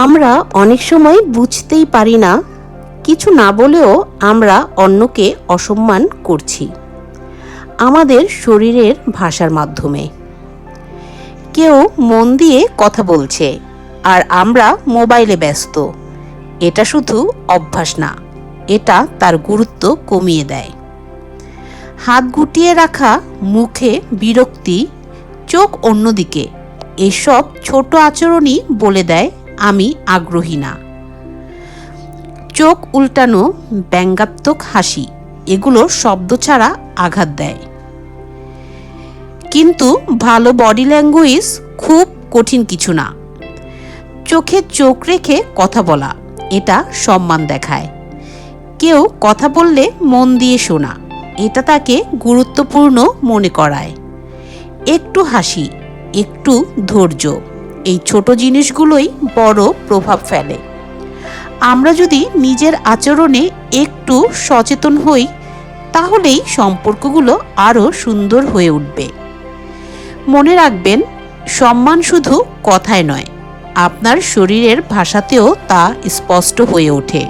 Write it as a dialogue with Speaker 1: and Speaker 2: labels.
Speaker 1: আমরা অনেক সময় বুঝতেই পারি না, কিছু না বলেও আমরা অন্যকে অসম্মান করছি আমাদের শরীরের ভাষার মাধ্যমে। কেউ মন দিয়ে কথা বলছে আর আমরা মোবাইলে ব্যস্ত। এটা শুধু অভ্যাস না, এটা তার গুরুত্ব কমিয়ে দেয়। হাত গুটিয়ে রাখা, মুখে বিরক্তি, চোখ অন্যদিকে, এসব ছোট আচরণই বলে দেয় আমি আগ্রহী না। চোখ উল্টানো, ব্যঙ্গাত্মক হাসি, এগুলো শব্দ ছাড়া আঘাত দেয়। কিন্তু ভালো বডি ল্যাঙ্গুয়েজ খুব কঠিন কিছু না। চোখে চোখ রেখে কথা বলা, এটা সম্মান দেখায়। কেউ কথা বললে মন দিয়ে শোনা, এটা তাকে গুরুত্বপূর্ণ মনে করায়। একটু হাসি, একটু ধৈর্য, এই ছোট জিনিসগুলোই বড় প্রভাব ফেলে। আমরা যদি নিজের আচরণে একটু সচেতন হই, তাহলেই সম্পর্কগুলো আরও সুন্দর হয়ে উঠবে। মনে রাখবেন, সম্মান শুধু কথায় নয়, আপনার শরীরের ভাষাতেও তা স্পষ্ট হয়ে ওঠে।